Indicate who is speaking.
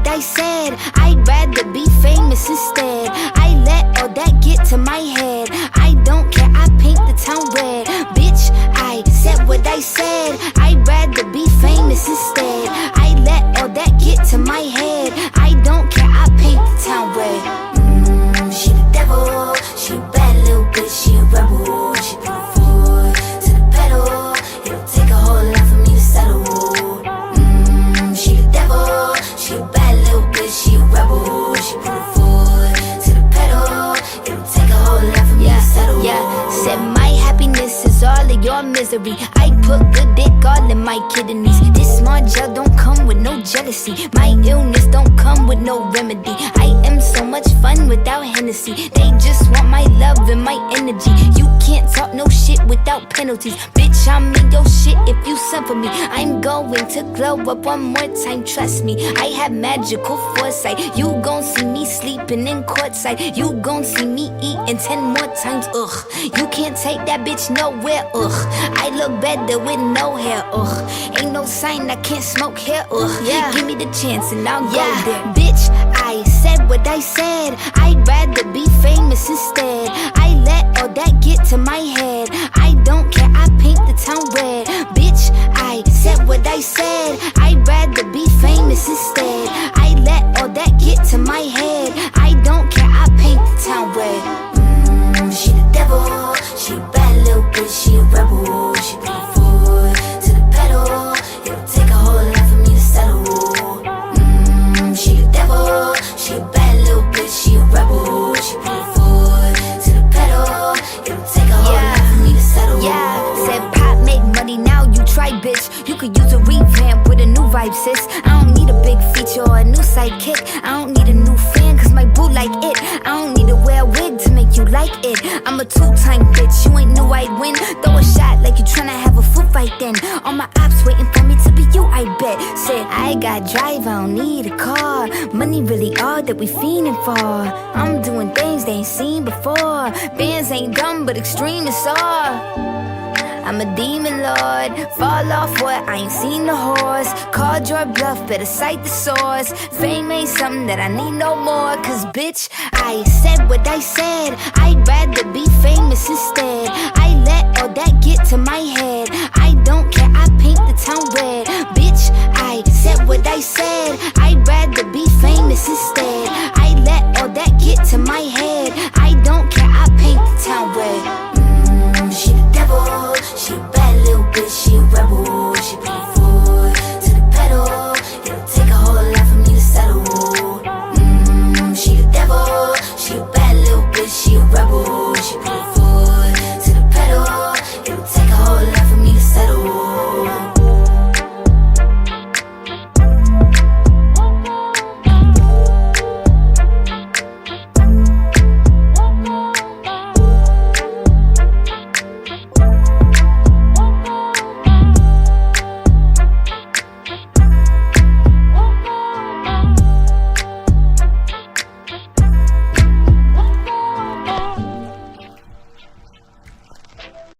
Speaker 1: what I said. I'd rather be famous instead. I let all that get to my head. I don't care, I paint the town red. Bitch, I said what I said. I'd rather be famous instead. I let all that get to my head. I don't care, I paint the town red. She the devil, she a bad little bitch, she a rebel. She put her foot to the pedal. It'll take a whole lot for me to settle. She the devil, she a bad little bitch, she a rebel. She put her foot to the pedal. It'll take a whole lot for me to settle. Yeah, said my happiness is all of your misery. I put good dick all in my kidneys. This small gel don't come with no jealousy. My illness don't come with no remedy. I am so much fun without Hennessy. They just want my love and my energy. You can't talk no shit without penalties. Bitch, I'm in your shit if you send for me. I'm going to glow up one more time, trust me. I have magical foresight. You gon' see me sleeping in courtside. You gon' see me eating 10 more times, ugh. You can't take that bitch nowhere, ugh. I look better with no hair, ugh. Ain't no sign I can't smoke hair, ugh. Yeah. Give me the chance and I'll go there. Bitch, I said what I said. I'd rather be famous instead. I let all that get to my head. I don't care, I paint the town red. Bitch, I said what I said. I'd rather be famous instead. I let all that get to my head. I don't care, I paint the town red. She the devil, she a bad little bitch, she a rebel. She put her foot to the pedal. It'll take a whole lot for me to settle. She the devil, she a bad little bitch, she a rebel. She put her foot to the pedal. It'll take a whole lot for me to settle. Yeah, said pop make money, now you try, bitch. You could use a revamp with a new vibe, sis. I don't need a big feature or a new sidekick. I don't need a new fan, cause my boo like it. I don't need to wear a wig to make you like it. I'm a two-time bitch, you ain't knew I'd win. Throw a shot like you tryna have a foot fight then. All my ops waiting for me to be you, I bet. Said I got drive, I don't need a car. Money really all that we fiending for. I'm doing things they ain't seen before. Bands ain't dumb but extreme is all. I'm a demon lord, fall off what, I ain't seen the horse. Called your bluff, better cite the source. Fame ain't something that I need no more. Cause bitch, I said what I said. I'd rather be famous instead. I let all that get to my head.